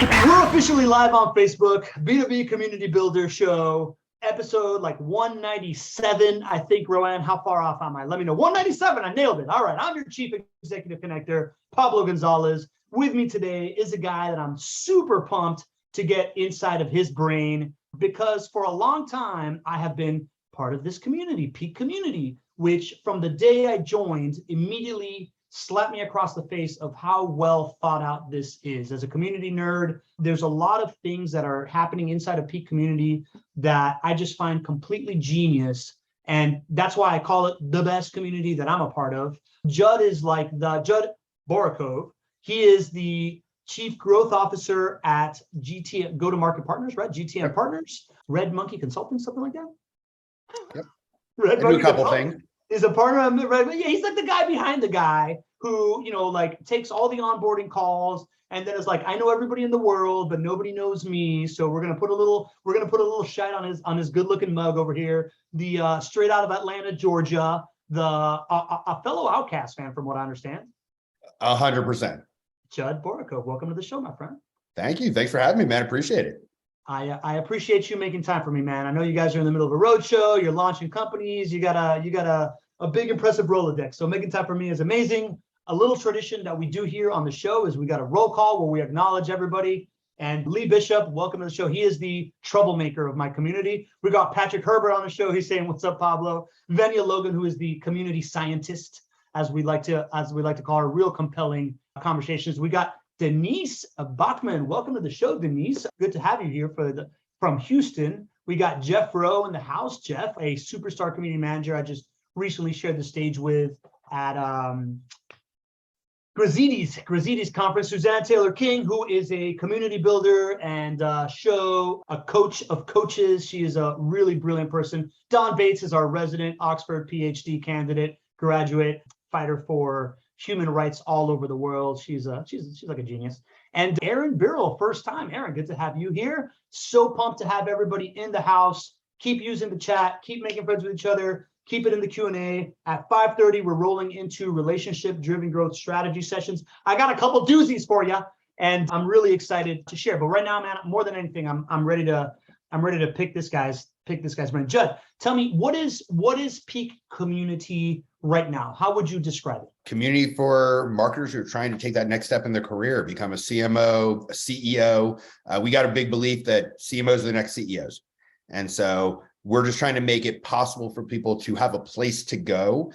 We're officially live on Facebook, B2B Community Builder Show, episode like 197. I think, Roanne, how far off am I? Let me know. 197, I nailed it. All right, I'm your Chief Executive Connector, Pablo Gonzalez. With me today is a guy that I'm super pumped to get inside of his brain, because for a long time, I have been part of this community, PEAK Community, which from the day I joined, immediately slapped me across the face of how well thought out this is. As a community nerd, there's a lot of things that are happening inside of PEAK Community that I just find completely genius. And that's why I call it the best community that I'm a part of. Judd is like the Judd Borakove. He is the Chief Growth Officer at GT Go-to-Market Partners, right? GTM Partners, Red Monkey Consulting, something like that. Yep. Red I Monkey do a couple Consulting. things. Is a partner of Red. Yeah, he's like the guy behind the guy who, like takes all the onboarding calls and then is like, I know everybody in the world, but nobody knows me. So we're gonna put a little shine on his good-looking mug over here. The straight out of Atlanta, Georgia, a fellow Outcast fan, from what I understand. 100%. Judd Burakove, welcome to the show, my friend. Thank you. Thanks for having me, man. Appreciate it. I appreciate you making time for me, man. I know you guys are in the middle of a roadshow. You're launching companies. You got a big, impressive Rolodex. So making time for me is amazing. A little tradition that we do here on the show is we got a roll call where we acknowledge everybody. And Lee Bishop, welcome to the show. He is the troublemaker of my community. We got Patrick Herbert on the show. He's saying, "What's up, Pablo?" Venya Logan, who is the community scientist, as we like to call her, real compelling conversations. We got Denise Bachman. Welcome to the show, Denise. Good to have you here from Houston. We got Jeff Rowe in the house. Jeff, a superstar community manager I just recently shared the stage with at Grazides conference. Suzanne Taylor King, who is a community builder and a coach of coaches. She is a really brilliant person. Dawn Bates is our resident Oxford PhD candidate, graduate, fighter for human rights all over the world. She's like a genius. And Aaron Birrell, first time. Aaron, good to have you here. So pumped to have everybody in the house. Keep using the chat. Keep making friends with each other. Keep it in the Q&A. At 5:30, we're rolling into relationship-driven growth strategy sessions. I got a couple doozies for you, and I'm really excited to share. But right now, man, more than anything, I'm ready to pick this guy's brain. Judd, tell me, what is PEAK Community right now? How would you describe it? Community for marketers who are trying to take that next step in their career, become a CMO, a CEO. We got a big belief that CMOs are the next CEOs. And so we're just trying to make it possible for people to have a place to go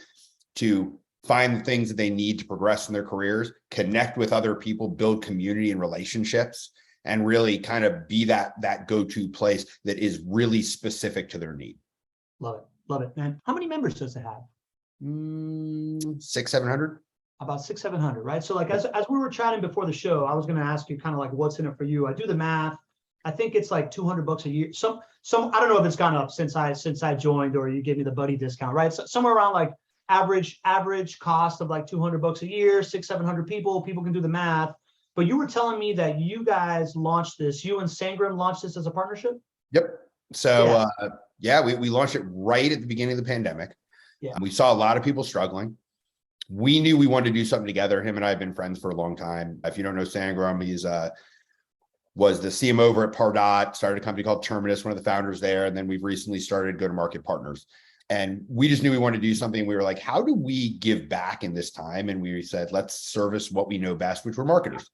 to find the things that they need to progress in their careers, connect with other people, build community and relationships, and really kind of be that go-to place that is really specific to their need. Love it, man. How many members does it have? 600-700. About 600-700, right? So like as we were chatting before the show, I was going to ask you kind of like what's in it for you. I do the math. I think it's like $200 a year. Some I don't know if it's gone up since I joined, or you gave me the buddy discount, right? So somewhere around like average cost of like $200 a year, 600-700 people can do the math. But you were telling me that you guys launched this, you and Sangram launched this as a partnership? Yep. So we launched it right at the beginning of the pandemic. Yeah. We saw a lot of people struggling. We knew we wanted to do something together. Him and I have been friends for a long time. If you don't know Sangram, he's was the CMO over at Pardot, started a company called Terminus, one of the founders there. And then we've recently started Go-to-Market Partners. And we just knew we wanted to do something. We were like, how do we give back in this time? And we said, let's service what we know best, which were marketers.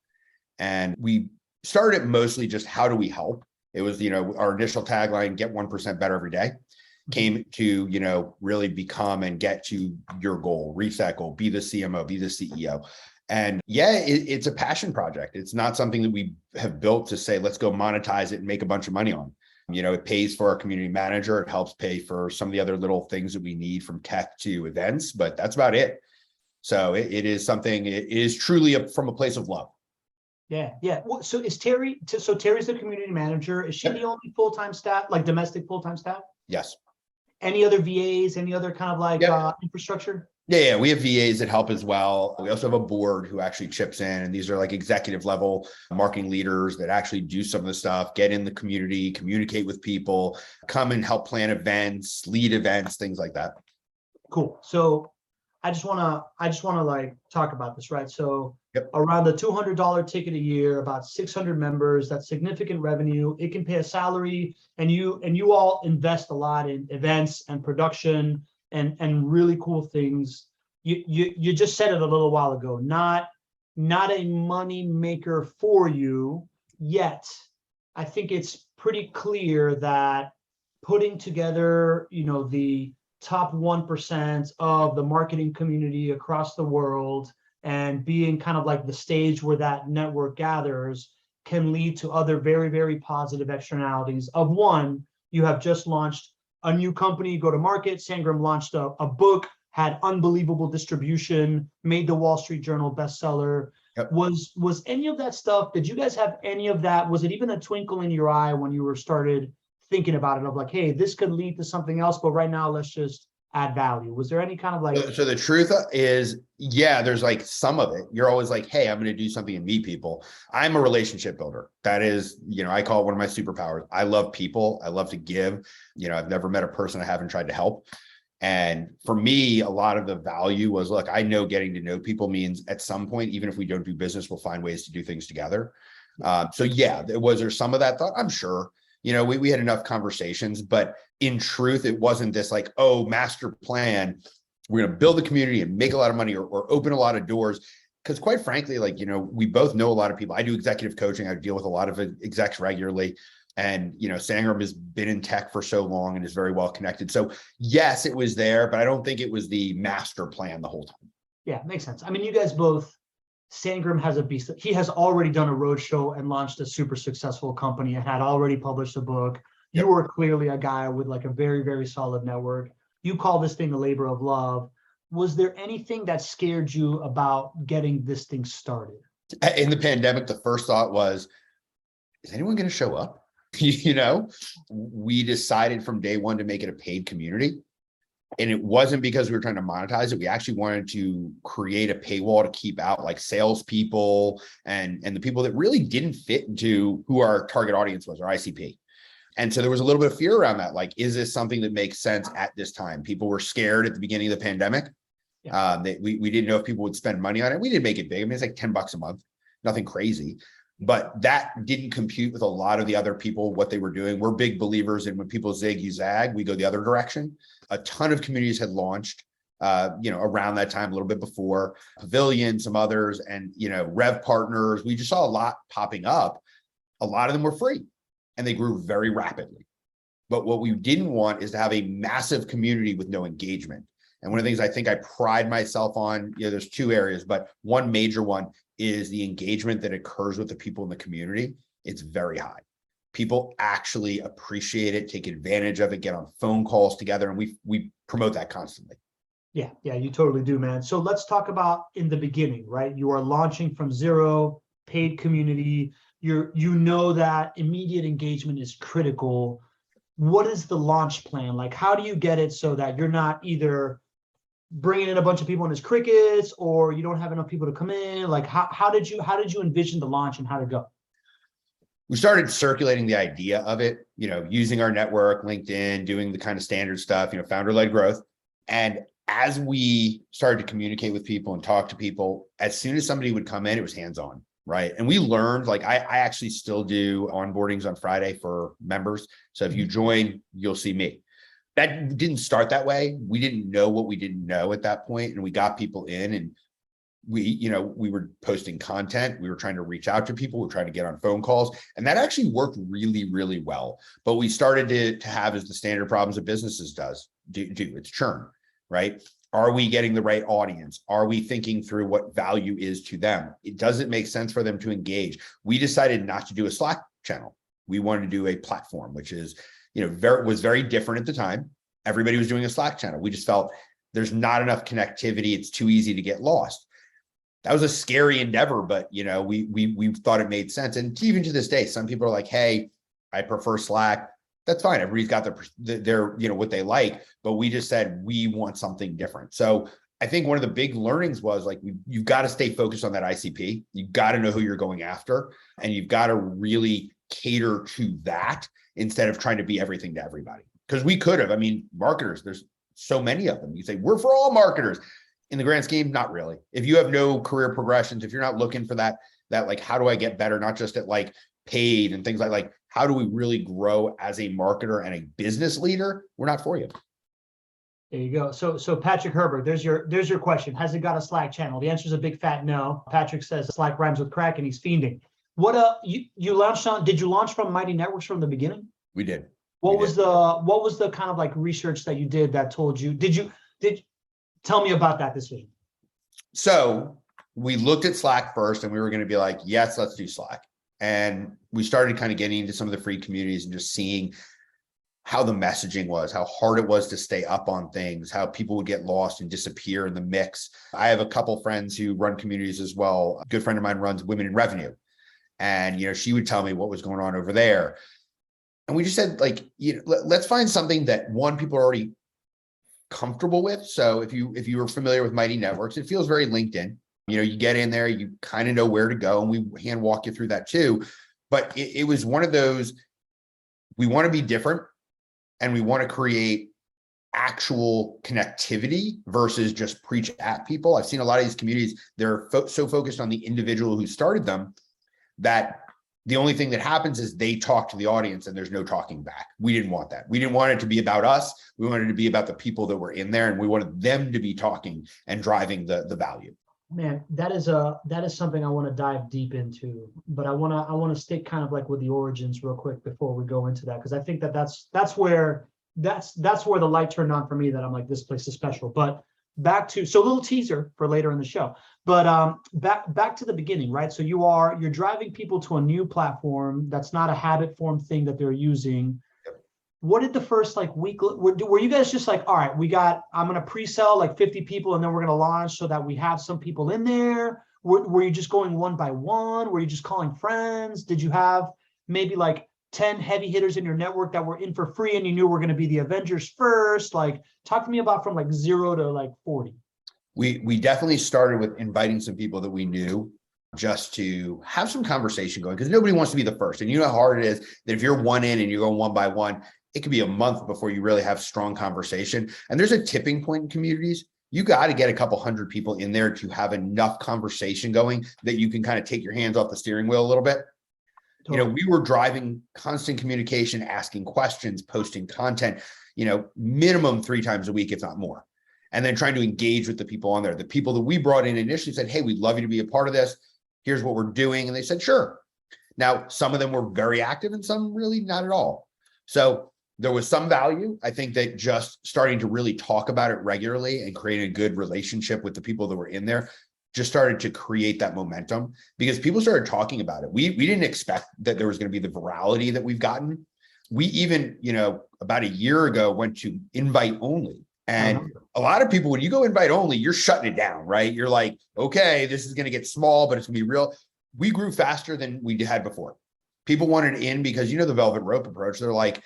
And we started it mostly just how do we help? It was, our initial tagline, get 1% better every day, came to, really become and get to your goal, reach that goal, be the CMO, be the CEO. And it's a passion project. It's not something that we have built to say, let's go monetize it and make a bunch of money on. It pays for our community manager. It helps pay for some of the other little things that we need, from tech to events, but that's about it. So it is truly from a place of love. Yeah. Well, so is Terry, Terry's the community manager. Is she the only full-time staff, like domestic full-time staff? Yes. Any other VAs, any other kind of like infrastructure? Yeah, we have VAs that help as well. We also have a board who actually chips in, and these are like executive level marketing leaders that actually do some of the stuff, get in the community, communicate with people, come and help plan events, lead events, things like that. Cool. So I just wanna like talk about this, right? So Yep. around the $200 ticket a year, about 600 members, that's significant revenue. It can pay a salary, and you all invest a lot in events and production and really cool things. You just said it a little while ago, not a money maker for you yet. I think it's pretty clear that putting together, the top 1% of the marketing community across the world and being kind of like the stage where that network gathers can lead to other very, very positive externalities. Of one, you have just launched a new company, go to market. Sangram launched a book, had unbelievable distribution, made the Wall Street Journal bestseller. Yep. Was any of that stuff, did you guys have any of that? Was it even a twinkle in your eye when you were started thinking about it, of like, hey, this could lead to something else, but right now let's just add value? Was there any kind of like, So the truth is, yeah, there's like some of it. You're always like, hey, I'm going to do something and meet people. I'm a relationship builder. That is, I call it one of my superpowers. I love people. I love to give. I've never met a person I haven't tried to help. And for me, a lot of the value was, look, I know getting to know people means at some point, even if we don't do business, we'll find ways to do things together. So yeah, was there some of that thought? I'm sure. We had enough conversations, but in truth, it wasn't this like, oh, master plan. We're going to build the community and make a lot of money or open a lot of doors. Because quite frankly, we both know a lot of people. I do executive coaching. I deal with a lot of execs regularly. And, Sangram has been in tech for so long and is very well connected. So yes, it was there, but I don't think it was the master plan the whole time. Yeah, makes sense. I mean, you guys both, Sangram has a beast. He has already done a roadshow and launched a super successful company and had already published a book. You were clearly a guy with like a very, very solid network. You call this thing a labor of love. Was there anything that scared you about getting this thing started? In the pandemic, the first thought was, is anyone going to show up? We decided from day one to make it a paid community. And it wasn't because we were trying to monetize it. We actually wanted to create a paywall to keep out like salespeople and the people that really didn't fit into who our target audience was, our ICP. And so there was a little bit of fear around that. Like, is this something that makes sense at this time? People were scared at the beginning of the pandemic. Yeah. We didn't know if people would spend money on it. We didn't make it big. I mean, it's like $10 a month, nothing crazy. But that didn't compute with a lot of the other people, what they were doing. We're big believers in when people zig, you zag, we go the other direction. A ton of communities had launched, around that time, a little bit before, Pavilion, some others, and, Rev Partners. We just saw a lot popping up. A lot of them were free and they grew very rapidly. But what we didn't want is to have a massive community with no engagement. And one of the things I think I pride myself on, there's two areas, but one major one is the engagement that occurs with the people in the community. It's very high. People actually appreciate it, take advantage of it, get on phone calls together, and we promote that constantly. Yeah, you totally do, man. So let's talk about in the beginning, right? You are launching from zero, paid community. You know that immediate engagement is critical. What is the launch plan? Like, how do you get it so that you're not either bringing in a bunch of people and it's crickets, or you don't have enough people to come in? Like, how did you envision the launch and how to go? We started circulating the idea of it, using our network, LinkedIn, doing the kind of standard stuff, founder-led growth. And as we started to communicate with people and talk to people, as soon as somebody would come in, it was hands-on, right? And we learned, like, I actually still do onboardings on Friday for members. So if you join, you'll see me. That didn't start that way. We didn't know what we didn't know at that point, and we got people in, and we were posting content. We were trying to reach out to people. We were trying to get on phone calls, and that actually worked really, really well. But we started to have as the standard problems that businesses do. It's churn, right? Are we getting the right audience? Are we thinking through what value is to them? It doesn't make sense for them to engage. We decided not to do a Slack channel. We wanted to do a platform, which is was very different at the time. Everybody was doing a Slack channel. We just felt there's not enough connectivity. It's too easy to get lost. That was a scary endeavor, but we thought it made sense. And even to this day, some people are like, hey, I prefer Slack. That's fine. Everybody's got their what they like, but we just said we want something different. So I think one of the big learnings was like, you've got to stay focused on that ICP. You've got to know who you're going after, and you've got to really cater to that instead of trying to be everything to everybody. Because we could have, marketers, there's so many of them. You say, we're for all marketers. in the grand scheme, not really. If you have no career progressions, if you're not looking for that like, how do I get better? Not just at like paid and things like how do we really grow as a marketer and a business leader? We're not for you. There you go. So Patrick Herbert, there's your question. Has it got a Slack channel? The answer is a big fat no. Patrick says Slack rhymes with crack and he's fiending. What you launched on? Did you launch from Mighty Networks from the beginning? We did. What was the kind of like research that you did that told you? Did tell me about that decision? So we looked at Slack first and we were going to be like, yes, let's do Slack. And we started kind of getting into some of the free communities and just seeing how the messaging was, how hard it was to stay up on things, how people would get lost and disappear in the mix. I have a couple friends who run communities as well. A good friend of mine runs Women in Revenue. And, she would tell me what was going on over there. And we just said, like, let's find something that people are already comfortable with. So if you were familiar with Mighty Networks, it feels very LinkedIn. You get in there, you kind of know where to go, and we hand walk you through that too. But it was one of those, we want to be different and we want to create actual connectivity versus just preach at people. I've seen a lot of these communities, they're so focused on the individual who started them that the only thing that happens is they talk to the audience and there's no talking back. We didn't want that. We didn't want it to be about us. We wanted it to be about the people that were in there, and we wanted them to be talking and driving the value. Man, that is something I want to dive deep into, but I want to stick kind of like with the origins real quick before we go into that, because I think that's where the light turned on for me, that I'm like, this place is special. But back to, so a little teaser for later in the show, but back to the beginning, right? So you're driving people to a new platform that's not a habit form thing that they're using. What did the first like week, were you guys just like, all right, I'm going to pre-sell like 50 people and then we're going to launch so that we have some people in there? Were you just going one by one? Were you just calling friends? Did you have maybe like 10 heavy hitters in your network that were in for free and you knew were going to be the Avengers first? Like, talk to me about from like 0 to like 40. We definitely started with inviting some people that we knew just to have some conversation going, because nobody wants to be the first. And you know how hard it is that if you're one in and you're going one by one, it could be a month before you really have strong conversation. And there's a tipping point in communities. You got to get a couple hundred people in there to have enough conversation going that you can kind of take your hands off the steering wheel a little bit. Totally. We were driving constant communication, asking questions, posting content, minimum 3 times a week, if not more. And then trying to engage with the people on there. The people that we brought in initially said, hey, we'd love you to be a part of this. Here's what we're doing. And they said, sure. Now, some of them were very active and some really not at all. So there was some value. I think that just starting to really talk about it regularly and create a good relationship with the people that were in there just started to create that momentum, because people started talking about it. We didn't expect that there was going to be the virality that we've gotten. We even, about a year ago went to invite only. And a lot of people, when you go invite only, you're shutting it down, right? You're like, okay, this is going to get small, but it's going to be real. We grew faster than we had before. People wanted in because, the velvet rope approach. They're like,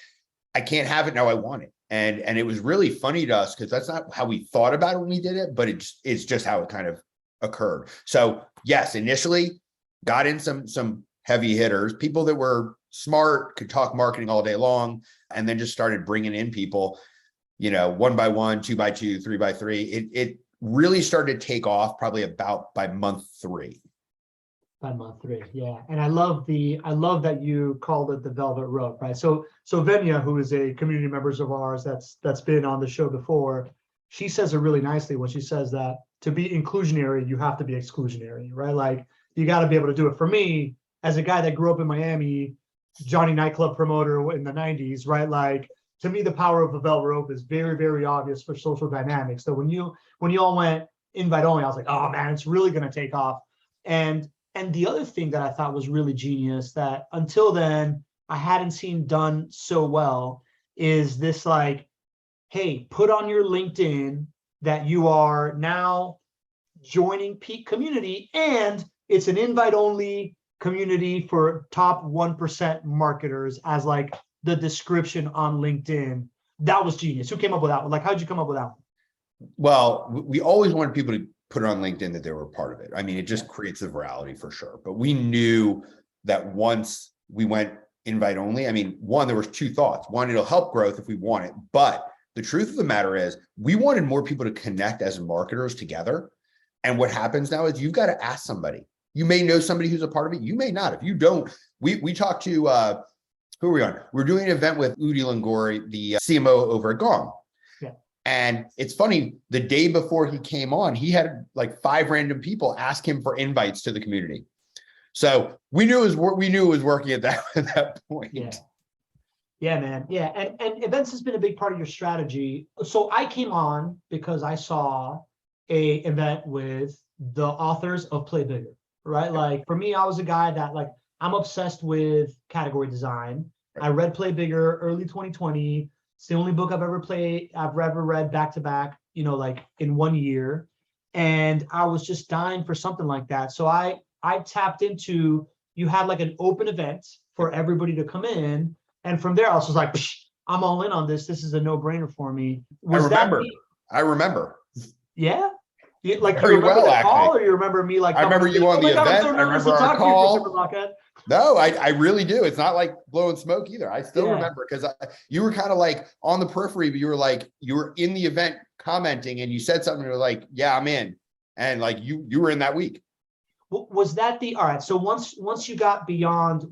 I can't have it now, I want it. And it was really funny to us because that's not how we thought about it when we did it, but it's just how it kind of occurred. So yes, initially got in some heavy hitters, people that were smart, could talk marketing all day long, and then just started bringing in people, 1 by 1, 2 by 2, 3 by 3. It really started to take off probably about by month 3. By month 3, yeah. And I love that you called it the velvet rope, right? So Venya, who is a community member of ours that's been on the show before, she says it really nicely when she says that to be inclusionary, you have to be exclusionary, right? Like, you got to be able to do it. For me, as a guy that grew up in Miami, Johnny nightclub promoter in the 90s, right? Like, to me, the power of the velvet rope is very, very obvious for social dynamics. So when you all went invite only, I was like, oh man, it's really going to take off. And the other thing that I thought was really genius that until then I hadn't seen done so well is this, like, hey, put on your LinkedIn that you are now joining PEAK Community, and it's an invite only community for top 1% marketers as like the description on LinkedIn. That was genius. Who came up with that one? Like, how'd you come up with that one? Well, we always wanted people to put it on LinkedIn that they were a part of it. I mean, it just creates the virality for sure. But we knew that once we went invite only, I mean, one, there was 2 thoughts. One, it'll help growth if we want it, but The truth of the matter is we wanted more people to connect as marketers together. And what happens now is you've got to ask somebody. You may know somebody who's a part of it. You may not. If you don't, we talked to, who are we on? We're doing an event with Udi Langori, the CMO over at Gong. Yeah. And it's funny, the day before he came on, he had like 5 random people ask him for invites to the community. So we knew it was working at that point. Yeah. Yeah, man. Yeah. And events has been a big part of your strategy. So I came on because I saw a event with the authors of Play Bigger, right? Like for me, I was a guy that like, I'm obsessed with category design. I read Play Bigger early 2020. It's the only book I've ever read back to back, like in 1 year. And I was just dying for something like that. So I tapped into, you had like an open event for everybody to come in. And from there, I was just like, I'm all in on this. This is a no-brainer for me. I remember. Yeah. Like Very you remember well, the call, actually. or you remember me like? I remember you on the event. I remember our call. No, I really do. It's not like blowing smoke either. I still remember because you were kind of like on the periphery, but you were in the event commenting and you said something. You're like, yeah, I'm in. And like you were in that week. Was that all right? So once you got beyond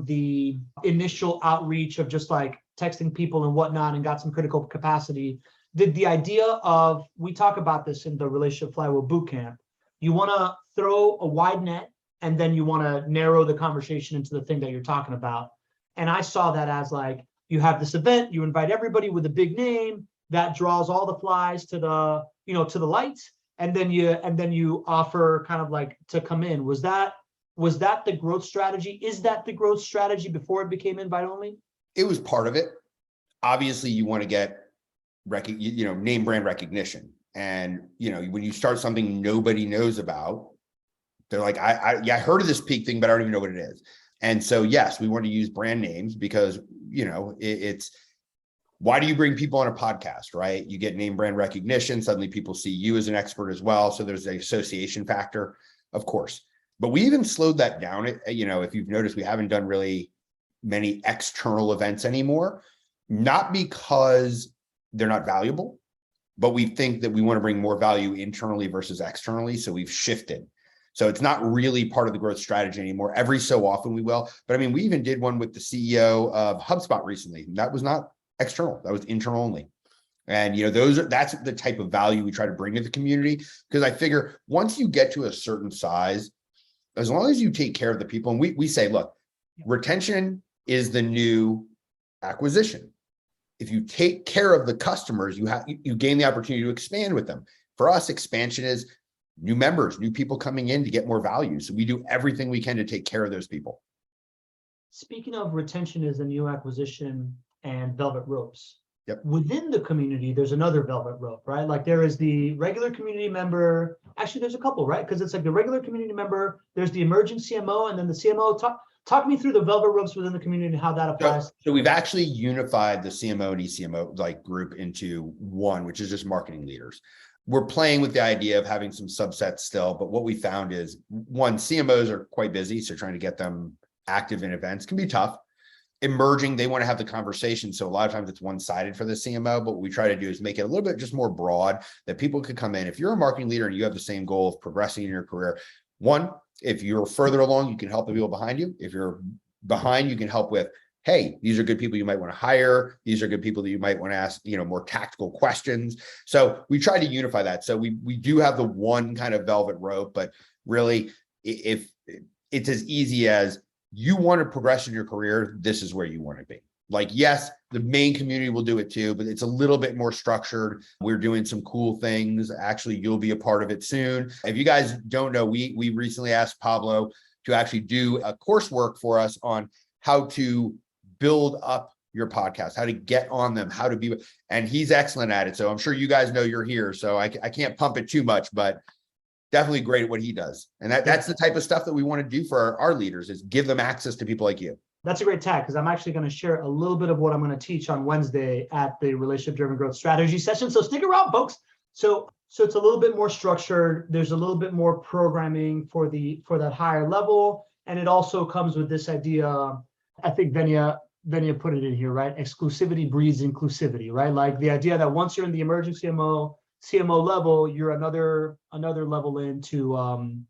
the initial outreach of just like texting people and whatnot and got some critical capacity, did the idea of, we talk about this in the Relationship Flywheel Bootcamp, you want to throw a wide net and then you want to narrow the conversation into the thing that you're talking about. And I saw that as like, you have this event, you invite everybody with a big name that draws all the flies to the lights. And then you offer kind of like to come in. Was that the growth strategy? Is that the growth strategy before it became invite only? It was part of it. Obviously, you want to get name brand recognition. And when you start something nobody knows about, they're like, I heard of this PEAK thing, but I don't even know what it is. And so yes, we want to use brand names because it's, why do you bring people on a podcast, right? You get name brand recognition. Suddenly people see you as an expert as well. So there's the association factor, of course. But we even slowed that down. If you've noticed, we haven't done really many external events anymore, not because they're not valuable, but we think that we want to bring more value internally versus externally. So we've shifted. So it's not really part of the growth strategy anymore. Every so often we will. But I mean, we even did one with the CEO of HubSpot recently. That was not external, that was internal only. And that's the type of value we try to bring to the community, because I figure once you get to a certain size, as long as you take care of the people, and we say, look, retention is the new acquisition. If you take care of the customers, you gain the opportunity to expand with them. For us, expansion is new members, new people coming in to get more value. So we do everything we can to take care of those people. Speaking of retention is the new acquisition and velvet ropes. Yep. Within the community, there's another velvet rope, right? Like there is the regular community member. Actually, there's a couple, right? Because it's like the regular community member, there's the emerging CMO, and then the CMO. Talk me through the velvet ropes within the community and how that applies. So we've actually unified the CMO and ECMO like group into one, which is just marketing leaders. We're playing with the idea of having some subsets still, but what we found is, one, CMOs are quite busy, so trying to get them active in events can be tough. Emerging, they want to have the conversation. So a lot of times it's one-sided for the CMO, but what we try to do is make it a little bit just more broad that people could come in. If you're a marketing leader and you have the same goal of progressing in your career, one, if you're further along, you can help the people behind you. If you're behind, you can help with, hey, these are good people you might want to hire. These are good people that you might want to ask, more tactical questions. So we try to unify that. So we do have the one kind of velvet rope, but really if it's as easy as, you want to progress in your career, this is where you want to be. Like, yes, the main community will do it too, but it's a little bit more structured. We're doing some cool things. Actually, you'll be a part of it soon. If you guys don't know, we recently asked Pablo to actually do a coursework for us on how to build up your podcast, how to get on them, how to be, and he's excellent at it. So I'm sure you guys know you're here, so I can't pump it too much, but definitely great at what he does. And that's the type of stuff that we want to do for our leaders, is give them access to people like you. That's a great tag, because I'm actually going to share a little bit of what I'm going to teach on Wednesday at the Relationship Driven Growth Strategy session. So stick around, folks. So it's a little bit more structured. There's a little bit more programming for that higher level. And it also comes with this idea, I think, Venia, then you put it in here, right? Exclusivity breeds inclusivity, right? Like the idea that once you're in the emerging CMO level, you're another level into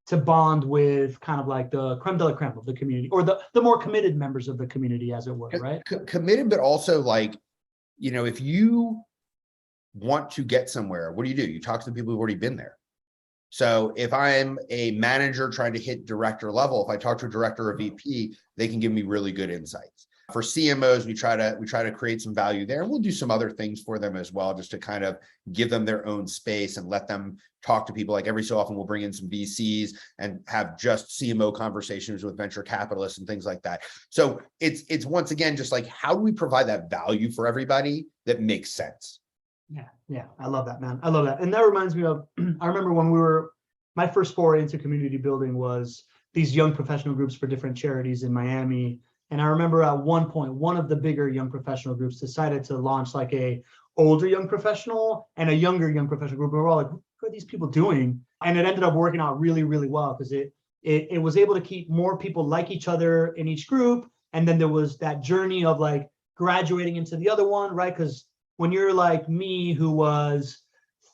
to bond with kind of like the creme de la creme of the community, or the more committed members of the community, as it were, right? Committed, but also like, if you want to get somewhere, what do? You talk to the people who've already been there. So if I'm a manager trying to hit director level, if I talk to a director or VP, they can give me really good insights. For CMOs, we try to create some value there, and we'll do some other things for them as well, just to kind of give them their own space and let them talk to people. Like every so often, we'll bring in some VCs and have just CMO conversations with venture capitalists and things like that. So it's once again just like, how do we provide that value for everybody that makes sense? Yeah, I love that, man. I love that. And that reminds me of, I remember when my first foray into community building was these young professional groups for different charities in Miami. And I remember at one point, one of the bigger young professional groups decided to launch like a older young professional and a younger young professional group. And we're all like, what are these people doing? And it ended up working out really, really well, because it was able to keep more people like each other in each group. And then there was that journey of like graduating into the other one, right? Because when you're like me, who was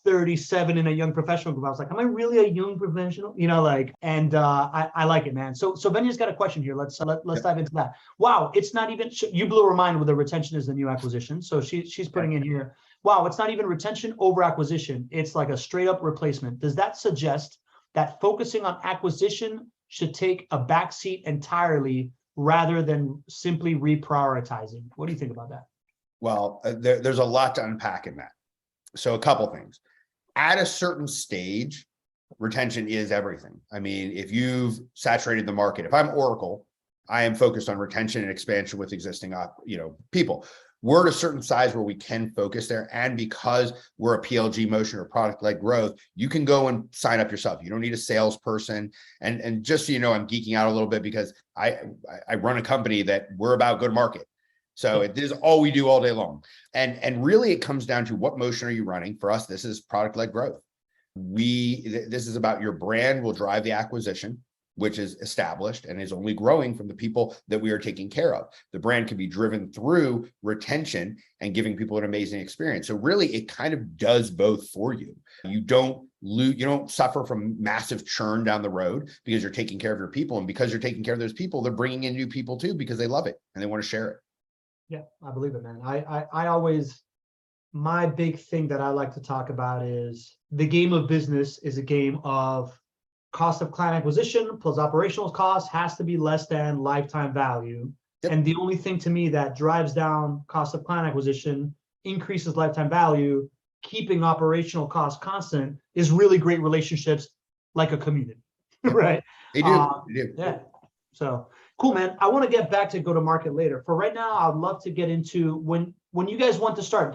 37 in a young professional group, I was like, am I really a young professional? And I like it, man. So Venya's got a question here. Let's dive into that. Wow, it's not even, you blew her mind with the retention is the new acquisition. So she's putting in here, wow, it's not even retention over acquisition. It's like a straight up replacement. Does that suggest that focusing on acquisition should take a backseat entirely rather than simply reprioritizing? What do you think about that? Well, there's a lot to unpack in that. So a couple things. At a certain stage, retention is everything. I mean, if you've saturated the market, if I'm Oracle, I am focused on retention and expansion with existing people. We're at a certain size where we can focus there. And because we're a PLG motion or product-led growth, you can go and sign up yourself. You don't need a salesperson. And just so you know, I'm geeking out a little bit because I run a company that we're about go-to-market. So it is all we do all day long. And really it comes down to, what motion are you running? For us, this is product-led growth. This is about your brand will drive the acquisition, which is established and is only growing from the people that we are taking care of. The brand can be driven through retention and giving people an amazing experience. So really it kind of does both for you. You don't suffer from massive churn down the road because you're taking care of your people. And because you're taking care of those people, they're bringing in new people too, because they love it and they want to share it. Yeah, I believe it, man. I always, my big thing that I like to talk about is the game of business is a game of cost of client acquisition plus operational cost has to be less than lifetime value. Yep. And the only thing to me that drives down cost of client acquisition, increases lifetime value, keeping operational costs constant, is really great relationships like a community, yep. Right? They do. Yeah. So cool, man. I want to get back to go to market later. For right now, I'd love to get into when you guys want to start.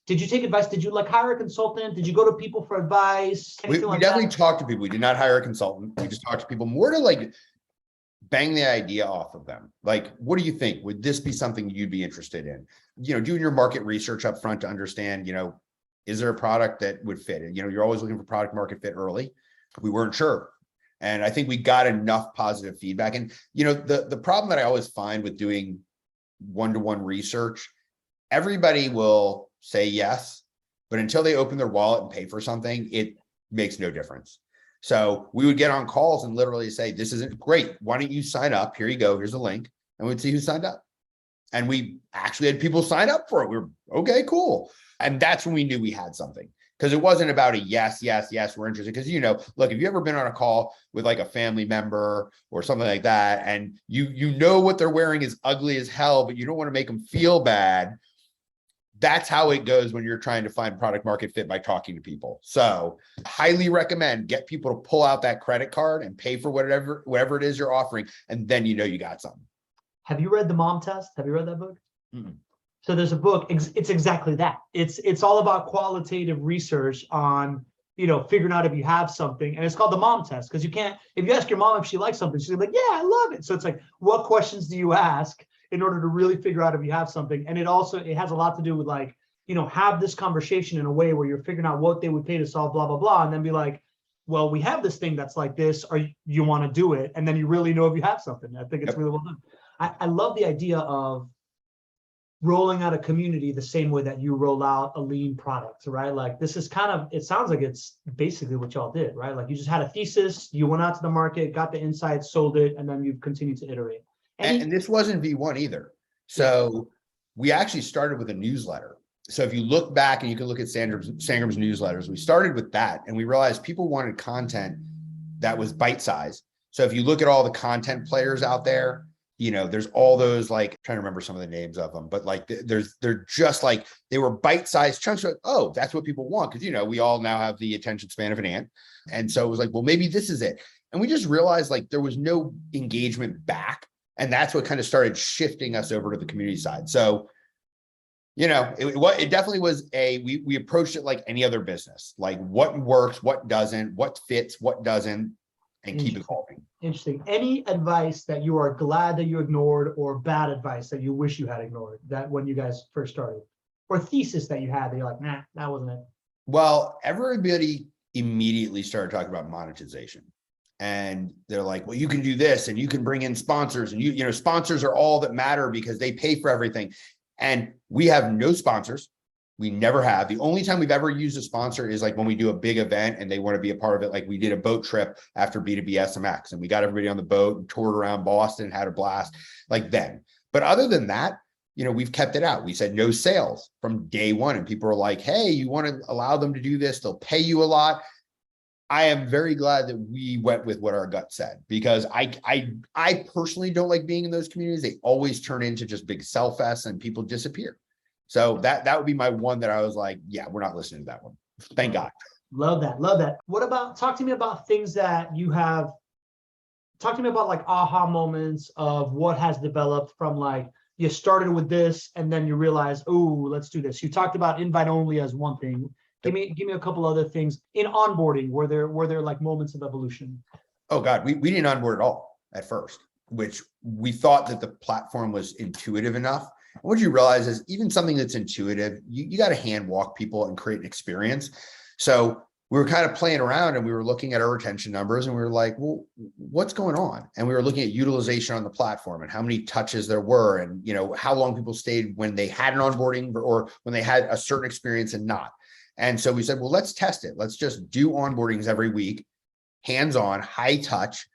Did you take advice? Did you hire a consultant? Did you go to people for advice? We definitely talked to people. We did not hire a consultant. We just talked to people more to bang the idea off of them. Like, what do you think? Would this be something you'd be interested in? Doing your market research up front to understand, is there a product that would fit? And, you're always looking for product market fit early. We weren't sure. And I think we got enough positive feedback. And, the problem that I always find with doing one-to-one research, everybody will say yes, but until they open their wallet and pay for something, it makes no difference. So we would get on calls and literally say, this isn't great. Why don't you sign up? Here you go. Here's a link. And we'd see who signed up. And we actually had people sign up for it. We were, okay, cool. And that's when we knew we had something. Because it wasn't about a yes, we're interested. Because, look, if you ever been on a call with a family member or something like that, and you know what they're wearing is ugly as hell, but you don't want to make them feel bad. That's how it goes when you're trying to find product market fit, by talking to people. So highly recommend, get people to pull out that credit card and pay for whatever it is you're offering. And then you got something. Have you read The Mom Test? Have you read that book? Mm-mm. So there's a book, it's exactly that. It's all about qualitative research on, figuring out if you have something. And it's called The Mom Test, because if you ask your mom if she likes something, she's like, yeah, I love it. So it's like, what questions do you ask in order to really figure out if you have something? And it has a lot to do with have this conversation in a way where you're figuring out what they would pay to solve blah, blah, blah. And then be like, well, we have this thing that's like this, or you want to do it. And then you really know if you have something. I think it's really well done. I love the idea of rolling out a community the same way that you roll out a lean product, right? Like this is kind of, it sounds like it's basically what y'all did, right? Like you just had a thesis, you went out to the market, got the insights, sold it, and then you've continued to iterate. And this wasn't V1 either. So we actually started with a newsletter. So if you look back and you can look at Sangram's newsletters, we started with that and we realized people wanted content that was bite-sized. So if you look at all the content players out there, you know, there's all those, like, I'm trying to remember some of the names of them, but like they're just like, they were bite-sized chunks of, oh, that's what people want. Cause you know, we all now have the attention span of an ant. And so it was like, well, maybe this is it. And we just realized like there was no engagement back. And that's what kind of started shifting us over to the community side. So, you know, it definitely was we approached it like any other business, like what works, what doesn't, what fits, what doesn't, and keep evolving. Interesting. Any advice that you are glad that you ignored, or bad advice that you wish you had ignored, that when you guys first started, or thesis that you had that you're like, nah, that wasn't it? Well, everybody immediately started talking about monetization. And they're like, well, you can do this and you can bring in sponsors, and you know, sponsors are all that matter because they pay for everything. And we have no sponsors. We never have. The only time we've ever used a sponsor is like when we do a big event and they want to be a part of it. Like we did a boat trip after B2B SMX and we got everybody on the boat and toured around Boston, had a blast like then. But other than that, you know, we've kept it out. We said no sales from day one. And people are like, hey, you want to allow them to do this? They'll pay you a lot. I am very glad that we went with what our gut said, because I personally don't like being in those communities. They always turn into just big sell fests and people disappear. So that would be my one that I was like, yeah, we're not listening to that one. Thank God. Love that. Love that. What about, talk to me about things that you have, talk to me about like aha moments of what has developed from like, you started with this and then you realize, oh, let's do this. You talked about invite only as one thing. Give me a couple other things in onboarding. Were there like moments of evolution? Oh God, we didn't onboard at all at first, which we thought that the platform was intuitive enough. And what you realize is even something that's intuitive, you got to hand walk people and create an experience. So we were kind of playing around and we were looking at our retention numbers and we were like, well, what's going on? And we were looking at utilization on the platform and how many touches there were, and you know, how long people stayed when they had an onboarding or when they had a certain experience and not. And so we said, well, let's test it. Let's just do onboardings every week, hands-on, high touch,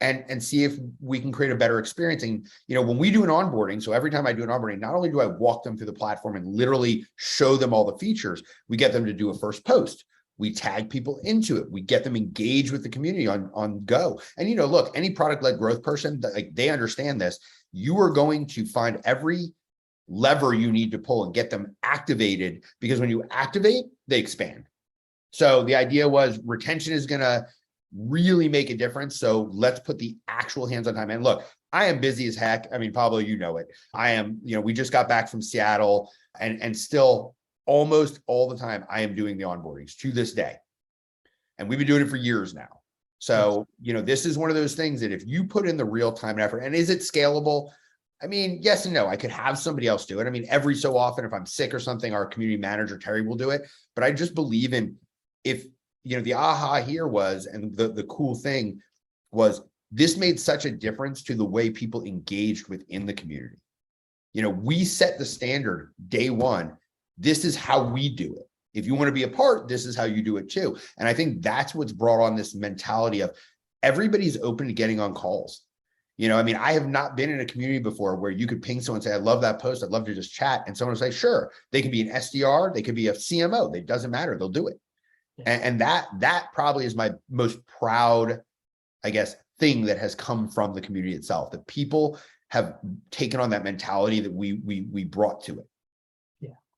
and see if we can create a better experience. And, you know, when we do an onboarding, so every time I do an onboarding, not only do I walk them through the platform and literally show them all the features, we get them to do a first post. We tag people into it. We get them engaged with the community on Go. And, you know, look, any product-led growth person, like they understand this. You are going to find every lever you need to pull and get them activated, because when you activate, they expand. So the idea was retention is going to really make a difference. So let's put the actual hands-on time. And look, I am busy as heck. I mean, Pablo, you know it. I am, you know, we just got back from Seattle and still almost all the time I am doing the onboardings to this day. And we've been doing it for years now. So, you know, this is one of those things that if you put in the real time and effort, and is it scalable? I mean, yes and no. I could have somebody else do it. I mean, every so often, if I'm sick or something, our community manager, Terry, will do it. But I just believe in, if, you know, the aha here was, and the cool thing was, this made such a difference to the way people engaged within the community. You know, we set the standard day one. This is how we do it. If you want to be a part, this is how you do it too. And I think that's what's brought on this mentality of everybody's open to getting on calls. You know, I mean, I have not been in a community before where you could ping someone and say, I love that post. I'd love to just chat. And someone will say, sure. They could be an SDR. They could be a CMO. It doesn't matter. They'll do it. Yeah. And that probably is my most proud, I guess, thing that has come from the community itself, that people have taken on that mentality that we brought to it.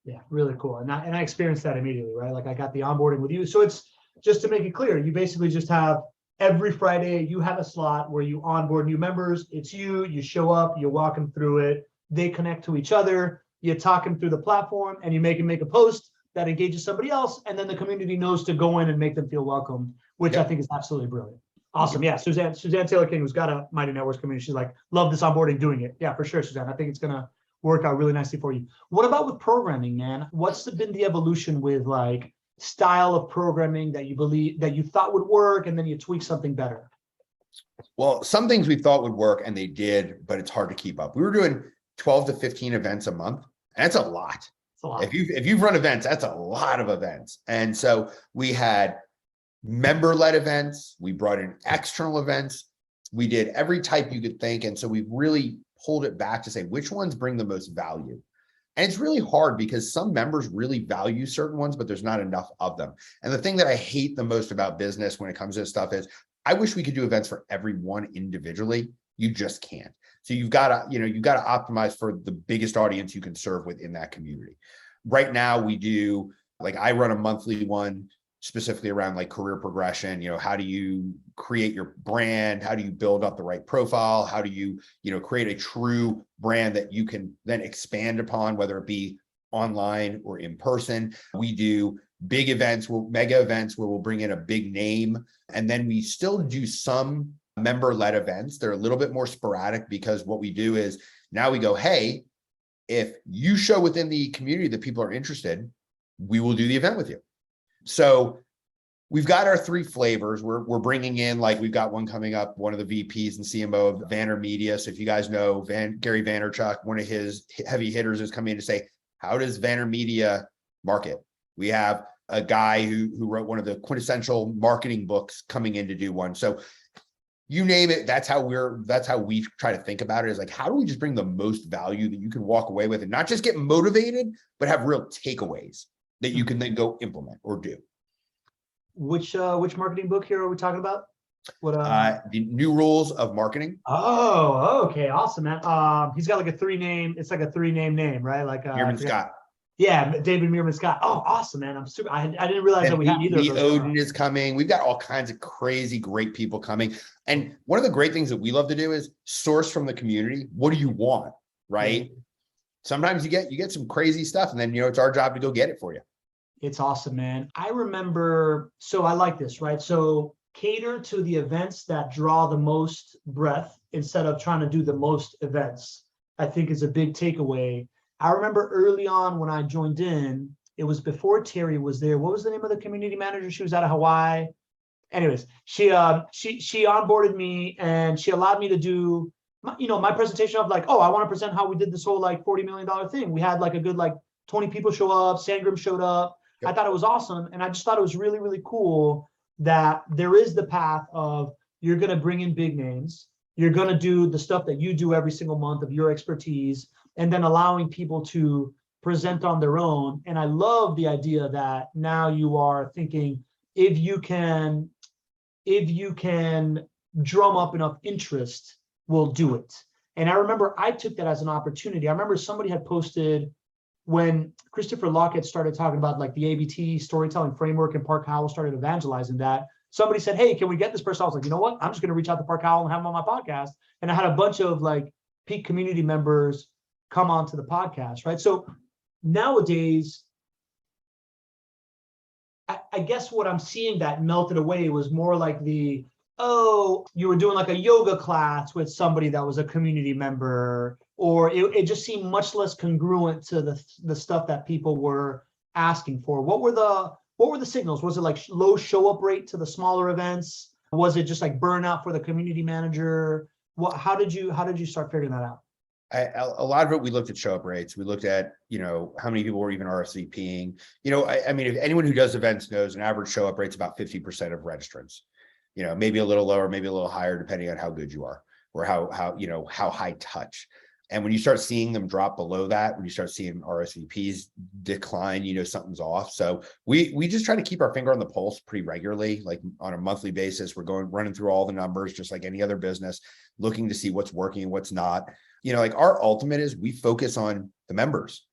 Yeah, really cool. And I experienced that immediately, right? Like I got the onboarding with you. So it's just to make it clear, you basically just have every Friday, you have a slot where you onboard new members. It's you show up, you walk them through it. They connect to each other. You talk them through the platform and you make a post that engages somebody else. And then the community knows to go in and make them feel welcome, which I think is absolutely brilliant. Awesome. Yeah. Suzanne Taylor King, who's got a Mighty Networks community. She's like, love this onboarding, doing it. Yeah, for sure, Suzanne. I think it's going to work out really nicely for you. What about with programming, man? What's been the evolution with like style of programming that you believe that you thought would work and then you tweak something better? Well, some things we thought would work and they did, but it's hard to keep up. We were doing 12 to 15 events a month. And that's a lot. It's a lot. If you've run events, that's a lot of events. And so we had member-led events. We brought in external events. We did every type you could think. And so we've really pulled it back to say which ones bring the most value. And it's really hard because some members really value certain ones, but there's not enough of them. And the thing that I hate the most about business when it comes to this stuff is I wish we could do events for everyone individually. You just can't. So you've got to optimize for the biggest audience you can serve within that community. Right now we do, like, I run a monthly one specifically around like career progression. How do you create your brand? How do you build up the right profile? How do you, create a true brand that you can then expand upon, whether it be online or in person? We do big events, mega events where we'll bring in a big name. And then we still do some member-led events. They're a little bit more sporadic because what we do is now we go, hey, if you show within the community that people are interested, we will do the event with you. So we've got our 3 flavors. We're bringing in, like, we've got one coming up, one of the VPs and CMO of VaynerMedia. So if you guys know Gary Vaynerchuk, one of his heavy hitters is coming in to say, how does VaynerMedia market? We have a guy who wrote one of the quintessential marketing books coming in to do one. So you name it, that's how we try to think about it, is like, how do we just bring the most value that you can walk away with and not just get motivated, but have real takeaways that you can then go implement or do. Which marketing book here are we talking about? What the New Rules of Marketing. Oh, okay, awesome, man. He's got like a 3-name, it's like a 3-name name, right? Like Meerman Scott. Yeah, David Meerman Scott. Oh, awesome, man. I'm super. I didn't realize that we had either of those. Odin is coming. We've got all kinds of crazy, great people coming. And one of the great things that we love to do is source from the community. What do you want? Right. Mm-hmm. Sometimes you get some crazy stuff, and then it's our job to go get it for you. It's awesome, man. I remember, so I like this, right? So cater to the events that draw the most breath instead of trying to do the most events, I think is a big takeaway. I remember early on when I joined in, it was before Terry was there. What was the name of the community manager? She was out of Hawaii. Anyways, she onboarded me and she allowed me to do my presentation of like, oh, I want to present how we did this whole like $40 million thing. We had like a good 20 people show up. Sangram showed up. Yep. I thought it was awesome. And I just thought it was really, really cool that there is the path of you're going to bring in big names. You're going to do the stuff that you do every single month of your expertise, and then allowing people to present on their own. And I love the idea that now you are thinking, if you can drum up enough interest, we'll do it. And I remember I took that as an opportunity. I remember somebody had posted when Christopher Lockett started talking about like the ABT storytelling framework and Park Howell started evangelizing that. Somebody said, hey, can we get this person? I was like, you know what? I'm just going to reach out to Park Howell and have him on my podcast. And I had a bunch of like PEAK community members come onto the podcast, right? So nowadays, I guess what I'm seeing that melted away was more like you were doing like a yoga class with somebody that was a community member, or it just seemed much less congruent to the stuff that people were asking for. What were the signals? Was it like low show up rate to the smaller events? Was it just like burnout for the community manager? How did you start figuring that out? A lot of it, we looked at show up rates. We looked at, how many people were even RSVPing. I mean, if anyone who does events knows an average show up rate's about 50% of registrants, maybe a little lower, maybe a little higher, depending on how good you are or how high touch. And when you start seeing them drop below that, when you start seeing RSVPs decline, something's off. So we just try to keep our finger on the pulse pretty regularly, like on a monthly basis. We're running through all the numbers, just like any other business, looking to see what's working and what's not. Like our ultimate is we focus on the members,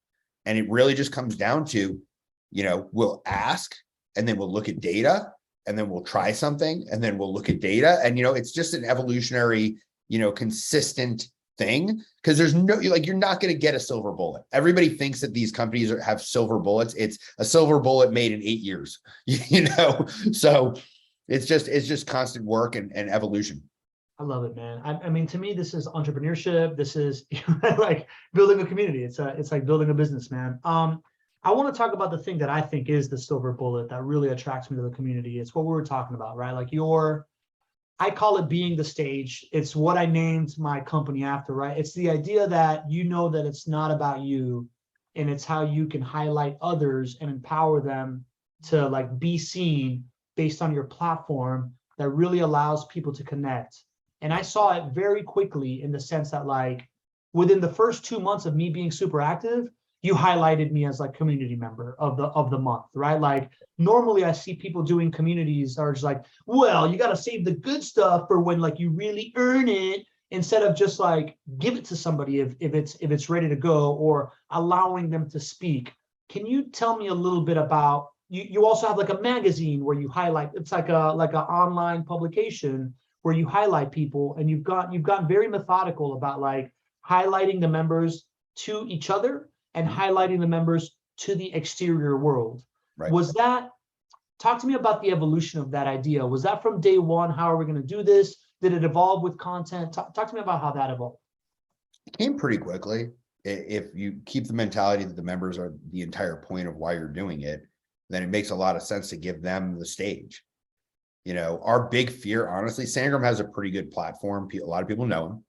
and it really just comes down to, we'll ask, and then we'll look at data, and then we'll try something, and then we'll look at data. And, it's just an evolutionary, consistent thing, because there's no, you're not going to get a silver bullet. Everybody thinks that these companies have silver bullets. It's a silver bullet made in 8 years, so it's just constant work and evolution. I love it, man. I mean, to me, this is entrepreneurship. This is like building a community. It's like building a business, man. I want to talk about the thing that I think is the silver bullet that really attracts me to the community. It's what we were talking about, right? Like I call it being the stage. It's what I named my company after, right? It's the idea that you know that it's not about you, and it's how you can highlight others and empower them to like be seen based on your platform that really allows people to connect. And I saw it very quickly in the sense that like within the first 2 months of me being super active, you highlighted me as like community member of the month, right? Like normally I see people doing communities that are just like, well, you got to save the good stuff for when like you really earn it, instead of just like give it to somebody if it's ready to go, or allowing them to speak. Can you tell me a little bit about, you also have like a magazine where you highlight, it's like a online publication where you highlight people, and you've gotten very methodical about like highlighting the members to each other and highlighting the members to the exterior world. Right. Was that, talk to me about the evolution of that idea. Was that from day one? How are we going to do this? Did it evolve with content? Talk to me about how that evolved. It came pretty quickly. If you keep the mentality that the members are the entire point of why you're doing it, then it makes a lot of sense to give them the stage. You know, our big fear, honestly, Sangram has a pretty good platform. A lot of people know him,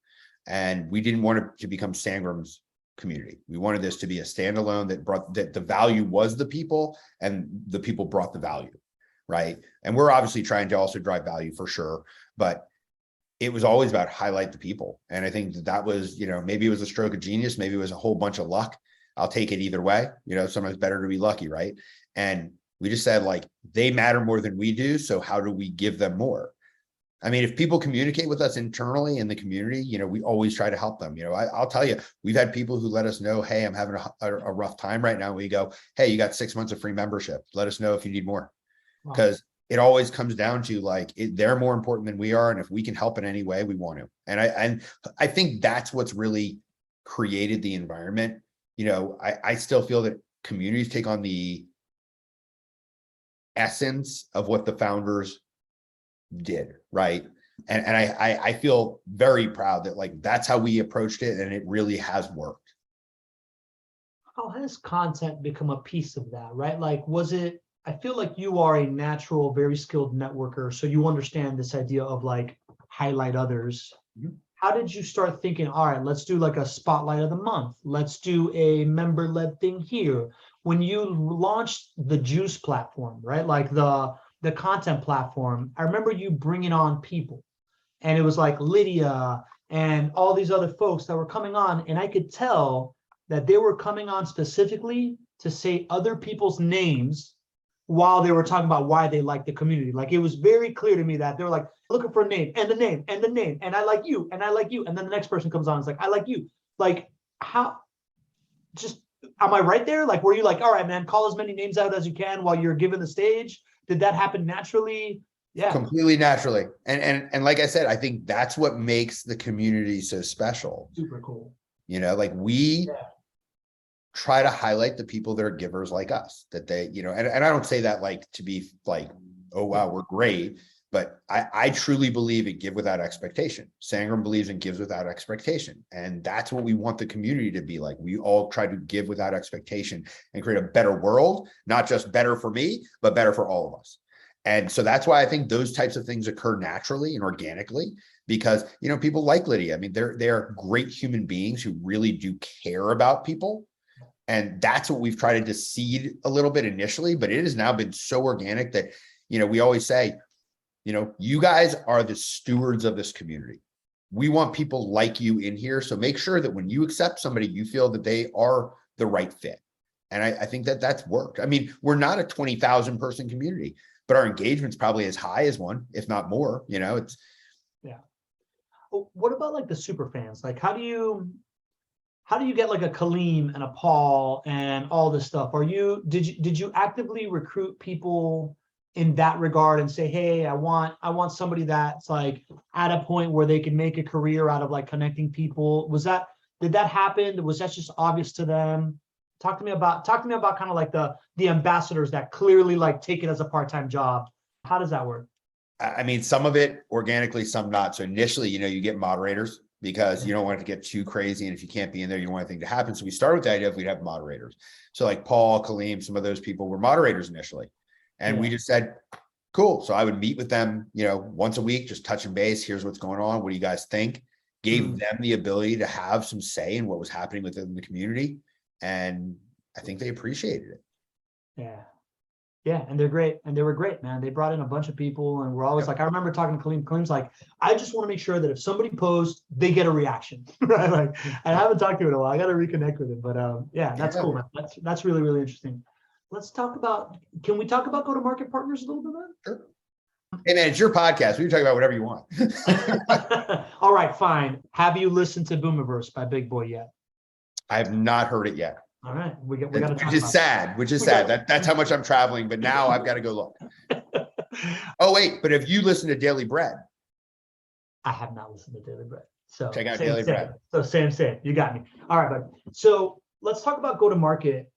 and we didn't want it to become Sangram's community. We wanted this to be a standalone that the value was the people, and the people brought the value, right? And we're obviously trying to also drive value for sure, but it was always about highlight the people. And I think that was, you know, maybe it was a stroke of genius, maybe it was a whole bunch of luck. I'll take it either way. You know, sometimes better to be lucky, right? And we just said like, they matter more than we do, so how do we give them more? I mean, if people communicate with us internally in the community, you know, we always try to help them. You know, I'll tell you, we've had people who let us know, hey, I'm having a rough time right now. We go, hey, you got 6 months of free membership. Let us know if you need more. Because it always comes down to like, they're more important than we are. And if we can help in any way, we want to. And I think that's what's really created the environment. You know, I still feel that communities take on the essence of what the founders did, right? And I feel very proud that like that's how we approached it, and it really has worked. How has content become a piece of that, right? Like, was it, I feel like you are a natural, very skilled networker, so you understand this idea of like highlight others. Mm-hmm. How did you start thinking, all right, let's do like a spotlight of the month, let's do a member-led thing here? When you launched the Juice platform, right, like the content platform, I remember you bringing on people, and it was like Lydia and all these other folks that were coming on, and I could tell that they were coming on specifically to say other people's names while they were talking about why they like the community. Like, it was very clear to me that they were like looking for a name and the name and the name, and I like you, and I like you, and then the next person comes on, it's like, I like you. Like, how, just, am I right there? Like, were you like, all right, man, call as many names out as you can while you're given the stage? Did that happen naturally? Yeah, completely naturally. And like I said, I think that's what makes the community so special. Super cool. You know, like we try to highlight the people that are givers like us, that they, you know, and I don't say that like to be like, oh, wow, we're great. But I truly believe in give without expectation. Sangram believes in gives without expectation. And that's what we want the community to be like. We all try to give without expectation and create a better world, not just better for me, but better for all of us. And so that's why I think those types of things occur naturally and organically, because, you know, people like Lydia. I mean, they're great human beings who really do care about people. And that's what we've tried to seed a little bit initially, but it has now been so organic that, you know, we always say, you know, you guys are the stewards of this community. We want people like you in here. So make sure that when you accept somebody, you feel that they are the right fit. And I think that that's worked. I mean, we're not a 20,000 person community, but our engagement's probably as high as one, if not more. You know, it's. Yeah. What about like the super fans? Like, how do you get like a Kaleem and a Paul and all this stuff? Did you actively recruit people in that regard and say, hey, I want somebody that's like at a point where they can make a career out of like connecting people? Did that happen? Was that just obvious to them? Talk to me about kind of like the ambassadors that clearly like take it as a part-time job. How does that work? I mean, some of it organically, some not. So initially, you know, you get moderators because you don't want it to get too crazy. And if you can't be in there, you don't want anything to happen. So we started with the idea of we'd have moderators. So like Paul, Kaleem, some of those people were moderators initially. And we just said, Cool. So I would meet with them, once a week, just touching base. Here's what's going on. What do you guys think? Gave them the ability to have some say in what was happening within the community. And I think they appreciated it. Yeah. Yeah, and they're great. And they were great, man. They brought in a bunch of people, and we're always like, I remember talking to Kaleem. Kaleem's like, I just want to make sure that if somebody posts, they get a reaction. Right? Like, I haven't talked to him in a while. I got to reconnect with him. But yeah, that's cool, man. That's really, really interesting. Let's talk about, can we talk about go-to-market partners a little bit, man? Sure. Hey, man, it's your podcast. We can talk about whatever you want. All right, fine. Have you listened to Boomiverse by Big Boy yet? I have not heard it yet. All right, we got to talk about which is sad. That's how much I'm traveling, but now I've got to go look. Oh, wait, but have you listened to Daily Bread? I have not listened to Daily Bread. So check out Daily Bread. So same. You got me. All right, bud. So let's talk about go-to-market.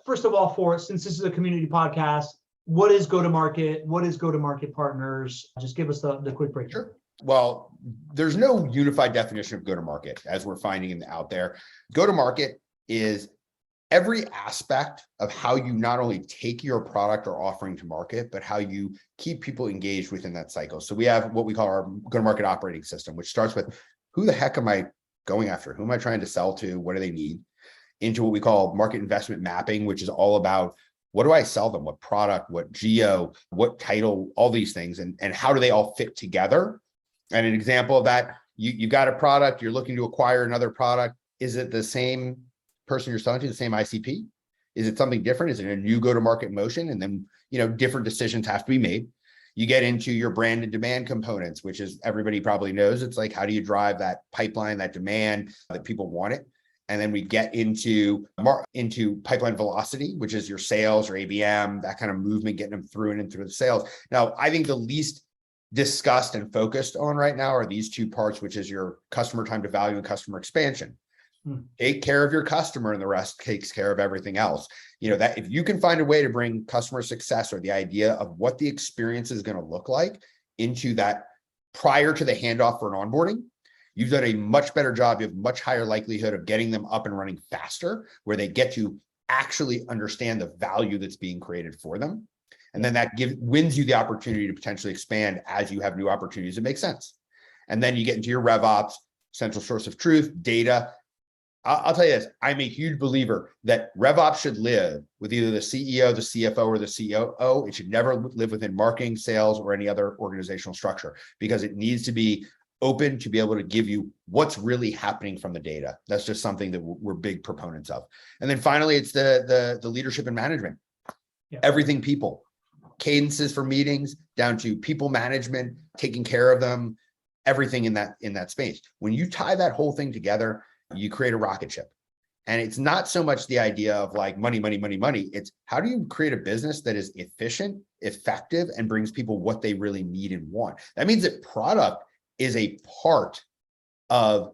First of all, since this is a community podcast, what is go-to-market? What is go-to-market partners? Just give us the quick breakdown. Sure. Well, there's no unified definition of go-to-market as we're finding out there. Go-to-market is every aspect of how you not only take your product or offering to market, but how you keep people engaged within that cycle. So we have what we call our go-to-market operating system, which starts with who the heck am I going after? Who am I trying to sell to? What do they need? Into what we call market investment mapping, which is all about what do I sell them? What product, what geo, what title, all these things, and how do they all fit together? And an example of that, you got a product, you're looking to acquire another product. Is it the same person you're selling to, the same ICP? Is it something different? Is it a new go-to-market motion? And then, different decisions have to be made. You get into your brand and demand components, which is everybody probably knows. It's like, how do you drive that pipeline, that demand that people want it? And then we get into pipeline velocity, which is your sales or ABM, that kind of movement, getting them through and through the sales. Now, I think the least discussed and focused on right now are these two parts, which is your customer time to value and customer expansion. Take care of your customer and the rest takes care of everything else. That if you can find a way to bring customer success or the idea of what the experience is going to look like into that prior to the handoff for an onboarding, you've done a much better job. You have much higher likelihood of getting them up and running faster, where they get to actually understand the value that's being created for them. And then that wins you the opportunity to potentially expand as you have new opportunities that make sense. And then you get into your RevOps, central source of truth, data. I'll tell you this, I'm a huge believer that RevOps should live with either the CEO, the CFO, or the COO. It should never live within marketing, sales, or any other organizational structure, because it needs to be open to be able to give you what's really happening from the data. That's just something that we're big proponents of. And then finally, it's the leadership and management. Yeah. Everything people, cadences for meetings, down to people management, taking care of them, everything in that space. When you tie that whole thing together, you create a rocket ship. And it's not so much the idea of like money. It's how do you create a business that is efficient, effective, and brings people what they really need and want. That means that product is a part of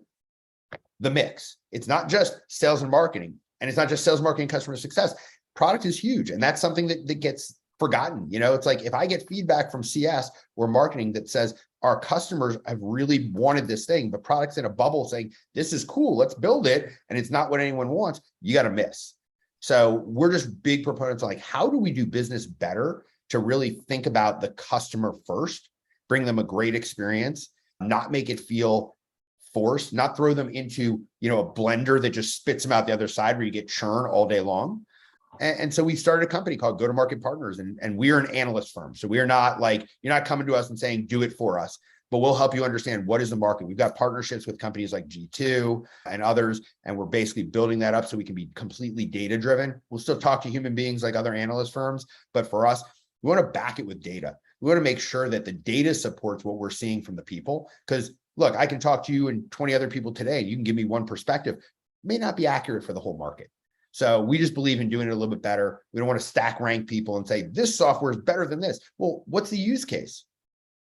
the mix. It's not just sales and marketing, and it's not just sales, marketing, customer success. Product is huge. And that's something that gets forgotten. It's like, if I get feedback from CS or marketing that says our customers have really wanted this thing, but product's in a bubble saying, this is cool, let's build it, and it's not what anyone wants, you got to miss. So we're just big proponents of like, how do we do business better to really think about the customer first, bring them a great experience, not make it feel forced, not throw them into, a blender that just spits them out the other side where you get churn all day long. And so we started a company called Go-to-Market Partners, and we are an analyst firm. So we are not like, you're not coming to us and saying, do it for us, but we'll help you understand what is the market. We've got partnerships with companies like G2 and others, and we're basically building that up so we can be completely data-driven. We'll still talk to human beings like other analyst firms, but for us, we want to back it with data. We want to make sure that the data supports what we're seeing from the people. Because look, I can talk to you and 20 other people today, and you can give me one perspective. It may not be accurate for the whole market. So we just believe in doing it a little bit better. We don't want to stack rank people and say, this software is better than this. Well, what's the use case?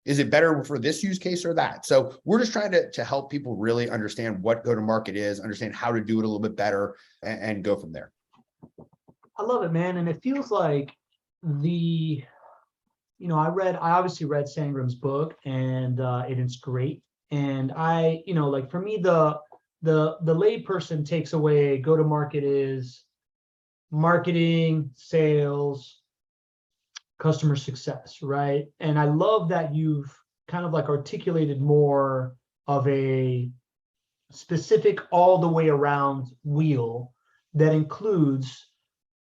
Is it better for this use case or that? So we're just trying to help people really understand what go-to-market is, understand how to do it a little bit better, and go from there. I love it, man. And it feels like I obviously read Sangram's book, and it is great. And for me, the lay person takes away go-to-market is marketing, sales, customer success, right? And I love that you've kind of like articulated more of a specific all the way around wheel that includes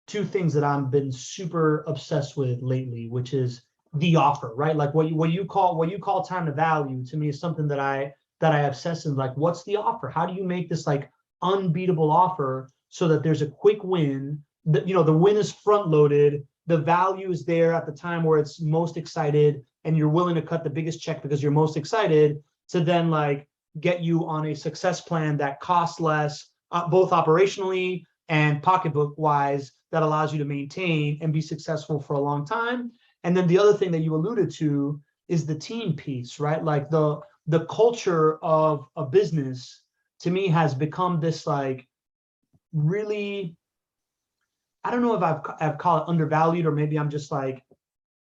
two things that I've been super obsessed with lately, which is the offer, right? Like what you call time to value to me is something that I obsess in. Like, what's the offer? How do you make this like unbeatable offer so that there's a quick win? That, you know, the win is front loaded, the value is there at the time where it's most excited, and you're willing to cut the biggest check because you're most excited, to then like get you on a success plan that costs less, both operationally and pocketbook wise, that allows you to maintain and be successful for a long time. And then the other thing that you alluded to is the team piece, right? Like the culture of a business to me has become this like really, I don't know if I've called it undervalued, or maybe I'm just like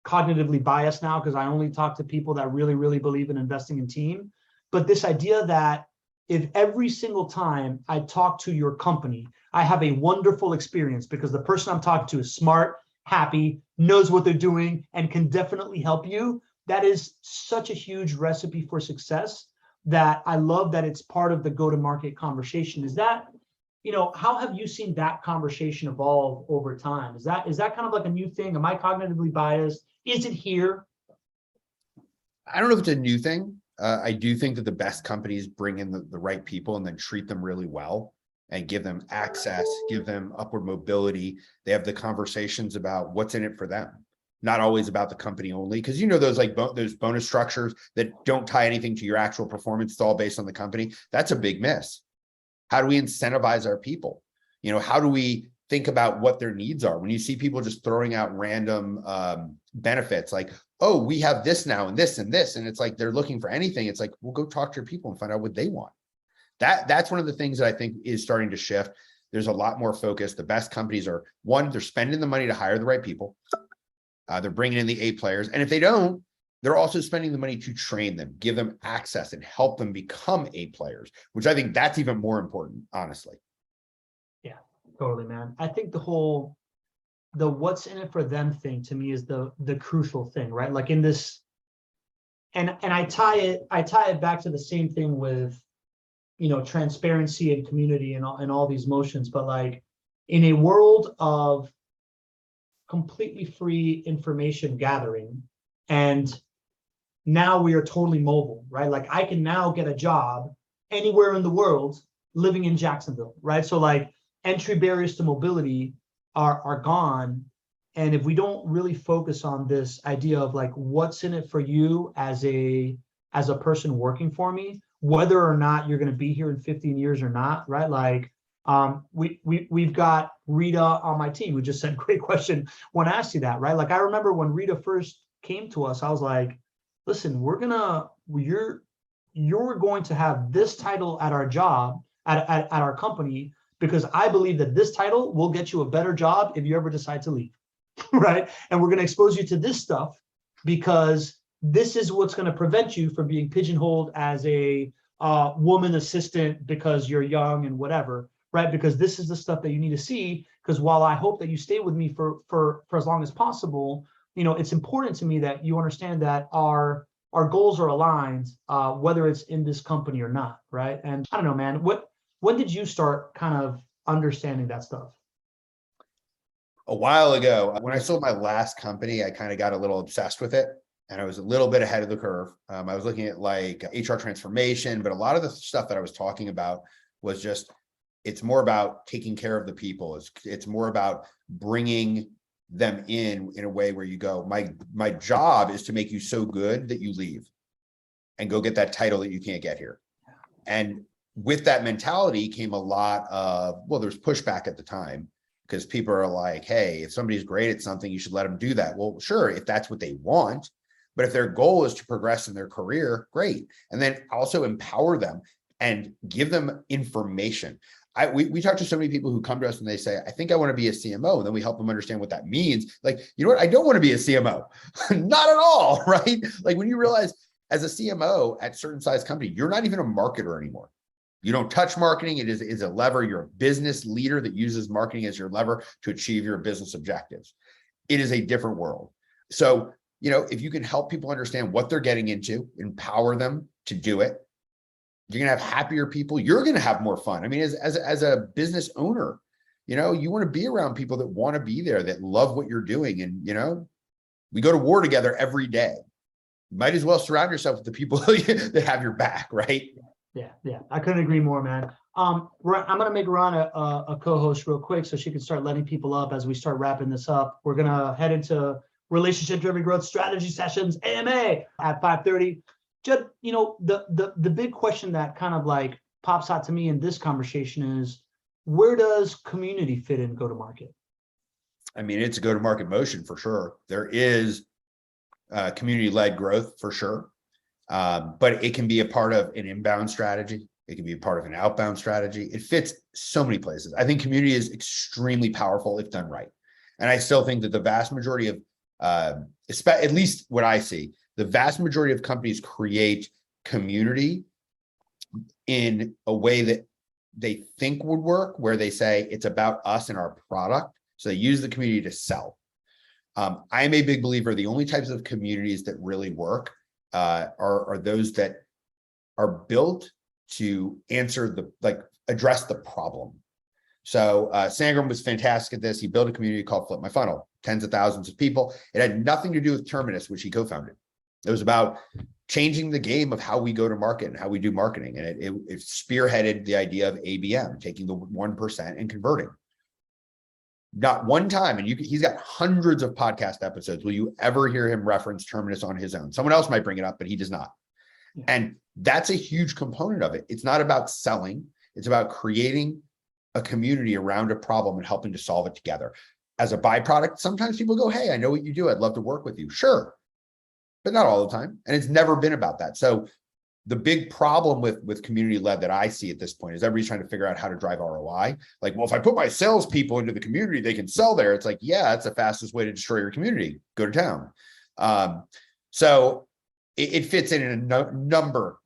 cognitively biased now because I only talk to people that really, really believe in investing in team. But this idea that if every single time I talk to your company, I have a wonderful experience because the person I'm talking to is smart, happy, knows what they're doing, and can definitely help you, that is such a huge recipe for success that I love that it's part of the go-to-market conversation. Is that, you know, how have you seen that conversation evolve over time? Is that kind of like a new thing? Am I cognitively biased? Is it here? I don't know if it's a new thing. I do think that the best companies bring in the right people and then treat them really well and give them access, give them upward mobility. They have the conversations about what's in it for them, not always about the company only. Because you know those like those bonus structures that don't tie anything to your actual performance. It's all based on the company. That's a big miss. How do we incentivize our people? You know, how do we think about what their needs are? When you see people just throwing out random benefits like, oh, we have this now and this and this, and it's like they're looking for anything. It's like, well, go talk to your people and find out what they want. That's one of the things that I think is starting to shift. There's a lot more focus. The best companies are, one, they're spending the money to hire the right people. They're bringing in the A players. And if they don't, they're also spending the money to train them, give them access and help them become A players, which I think that's even more important, honestly. Yeah, totally, man. I think the what's in it for them thing to me is the crucial thing, right? Like in this, and I tie it back to the same thing with, you know, transparency and community and all these motions. But like in a world of completely free information gathering, and now we are totally mobile, right? Like I can now get a job anywhere in the world living in Jacksonville, right? So like entry barriers to mobility are gone. And if we don't really focus on this idea of like what's in it for you as a person working for me, whether or not you're going to be here in 15 years or not, right? Like we've got Rita on my team who just said, great question when I asked you that, right? Like I remember when Rita first came to us, I was like, listen, you're going to have this title at our job, at our company, because I believe that this title will get you a better job if you ever decide to leave, right? And we're going to expose you to this stuff because this is what's going to prevent you from being pigeonholed as a woman assistant because you're young and whatever, right? Because this is the stuff that you need to see. Because while I hope that you stay with me for as long as possible, you know, it's important to me that you understand that our goals are aligned, whether it's in this company or not, right? And I don't know, man, when did you start kind of understanding that stuff? A while ago, when I sold my last company, I kind of got a little obsessed with it. And I was a little bit ahead of the curve. I was looking at like HR transformation, but a lot of the stuff that I was talking about was just, it's more about taking care of the people. It's more about bringing them in a way where you go, my job is to make you so good that you leave and go get that title that you can't get here. And with that mentality came a lot of, well, there's pushback at the time because people are like, hey, if somebody's great at something, you should let them do that. Well, sure, if that's what they want, but if their goal is to progress in their career, great. And then also empower them and give them information. We talk to so many people who come to us and they say, I think I want to be a CMO. And then we help them understand what that means. Like, you know what? I don't want to be a CMO. Not at all, right? Like when you realize as a CMO at certain size company, you're not even a marketer anymore. You don't touch marketing. It is a lever. You're a business leader that uses marketing as your lever to achieve your business objectives. It is a different world. So, if you can help people understand what they're getting into, empower them to do it, you're going to have happier people. You're going to have more fun. I mean, as a business owner, you want to be around people that want to be there, that love what you're doing. And, we go to war together every day. You might as well surround yourself with the people that have your back, right? Yeah. I couldn't agree more, man. I'm going to make Ron a co-host real quick so she can start letting people up as we start wrapping this up. We're going to head into relationship-driven growth strategy sessions, AMA, at 5:30. Judd, the big question that kind of like pops out to me in this conversation is, where does community fit in go-to-market? I mean, it's a go-to-market motion for sure. There is community-led growth for sure. But it can be a part of an inbound strategy. It can be a part of an outbound strategy. It fits so many places. I think community is extremely powerful if done right. And I still think that the vast majority of, at least what I see, the vast majority of companies create community in a way that they think would work, where they say it's about us and our product. So they use the community to sell. I am a big believer the only types of communities that really work are those that are built to address the problem. So Sangram was fantastic at this. He built a community called Flip My Funnel, tens of thousands of people. It had nothing to do with Terminus, which he co-founded. It was about changing the game of how we go to market and how we do marketing. And it spearheaded the idea of ABM, taking the 1% and converting. Not one time, and he's got hundreds of podcast episodes. Will you ever hear him reference Terminus on his own? Someone else might bring it up, but he does not. Yeah. And that's a huge component of it. It's not about selling. It's about creating a community around a problem and helping to solve it together. As a byproduct, sometimes people go, hey, I know what you do. I'd love to work with you. Sure. But not all the time. And it's never been about that. So the big problem with community led that I see at this point is everybody's trying to figure out how to drive ROI. Like, well, if I put my salespeople into the community, they can sell there. It's like, yeah, that's the fastest way to destroy your community. Go to town. So it fits in a number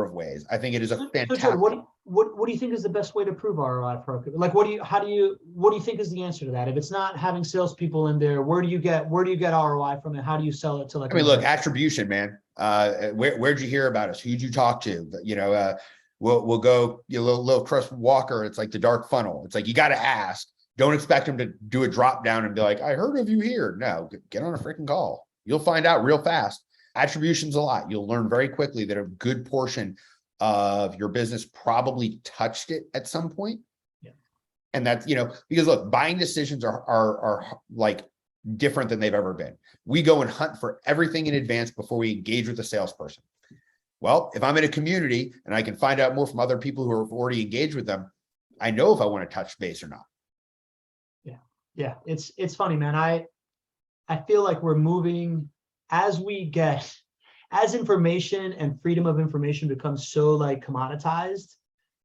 of ways. I think it is a fantastic. What do you think is the best way to prove ROI for like what do you think is the answer to that? If it's not having salespeople in there, where do you get ROI from it? How do you sell it to like? I mean, look, attribution, man. Where'd you hear about us? Who'd you talk to? We'll go little Chris Walker. It's like the dark funnel. It's like you got to ask. Don't expect him to do a drop down and be like, I heard of you here. No, get on a freaking call. You'll find out real fast. Attribution's a lot. You'll learn very quickly that a good portion of your business probably touched it at some point. Yeah. And that's, because look, buying decisions are like different than they've ever been. We go and hunt for everything in advance before we engage with a salesperson. Well, if I'm in a community and I can find out more from other people who have already engaged with them, I know if I want to touch base or not. Yeah. It's funny, man. I feel like we're moving as information and freedom of information becomes so like commoditized,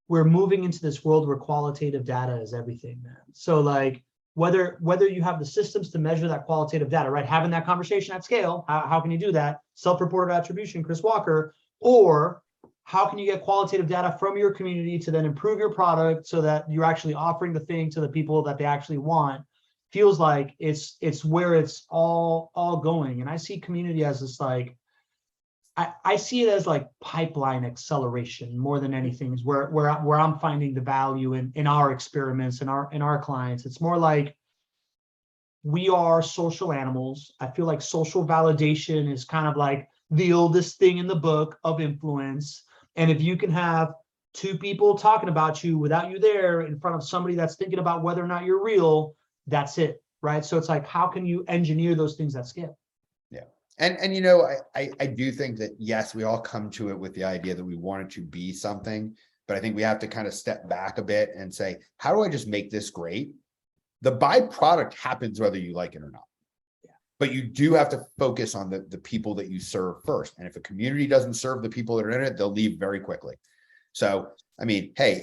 we're moving into this world where qualitative data is everything, man. So like whether you have the systems to measure that qualitative data, right? Having that conversation at scale, how can you do that? Self-reported attribution, Chris Walker, or how can you get qualitative data from your community to then improve your product so that you're actually offering the thing to the people that they actually want? Feels like it's where it's all going. And I see community as this like, I see it as like pipeline acceleration more than anything, is where I'm finding the value in our experiments and our clients. It's more like we are social animals. I feel like social validation is kind of like the oldest thing in the book of influence. And if you can have two people talking about you without you there in front of somebody that's thinking about whether or not you're real, that's it, right? So it's like, how can you engineer those things at scale? Yeah. And I do think that, yes, we all come to it with the idea that we want it to be something, but I think we have to kind of step back a bit and say, how do I just make this great? The byproduct happens whether you like it or not. Yeah. But you do have to focus on the people that you serve first. And if a community doesn't serve the people that are in it, they'll leave very quickly. So, I mean, hey,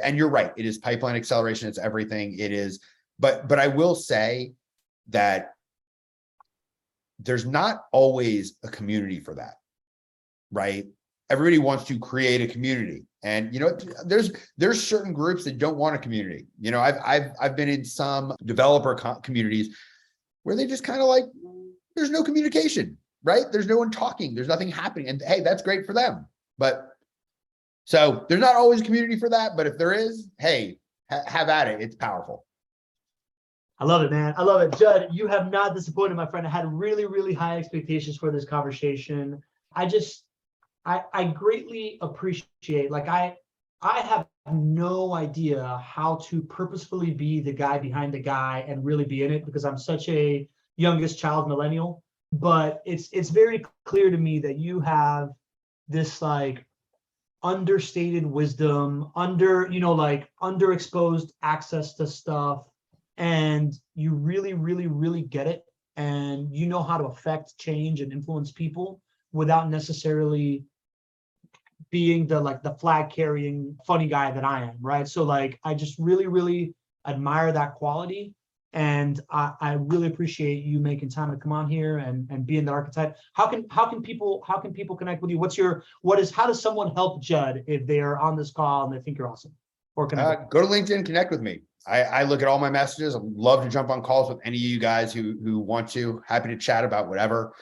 and you're right, it is pipeline acceleration, it's everything, it is, but I will say that there's not always a community for that, right? Everybody wants to create a community, and there's certain groups that don't want a community. I've been in some developer communities where they just kind of like there's no communication, right? There's no one talking. There's nothing happening. And hey, that's great for them. But so there's not always a community for that. But if there is, hey, have at it. It's powerful. I love it, man. I love it. Judd, you have not disappointed, my friend. I had really, really high expectations for this conversation. I greatly appreciate, like, I have no idea how to purposefully be the guy behind the guy and really be in it, because I'm such a youngest child millennial. But it's very clear to me that you have this like understated wisdom, underexposed access to stuff, and you really, really, really get it, and you know how to affect change and influence people without necessarily being the flag carrying funny guy that I am, right? So like, I just really, really admire that quality. And I really appreciate you making time to come on here and be in the archetype. How can people connect with you? How does someone help Judd if they're on this call and they think you're awesome? Or connect? Go to LinkedIn, connect with me. I look at all my messages. I'd love to jump on calls with any of you guys who want to. Happy to chat about whatever.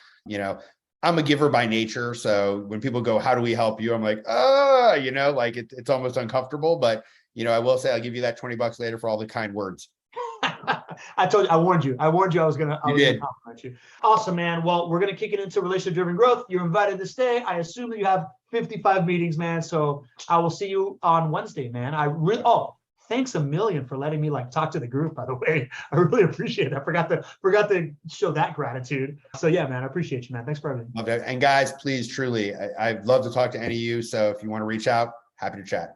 I'm a giver by nature. So when people go, how do we help you? I'm like, it's almost uncomfortable, but I will say I'll give you that $20 later for all the kind words. I told you, I warned you I was gonna compliment you. Awesome, man. Well, we're gonna kick it into relationship driven growth. You're invited to stay. I assume that you have 55 meetings, man. So I will see you on Wednesday, man. Thanks a million for letting me talk to the group, by the way. I really appreciate it. I forgot to show that gratitude. So yeah, man, I appreciate you, man. Thanks for everything. Love it. And guys, please, truly, I'd love to talk to any of you. So if you want to reach out, happy to chat.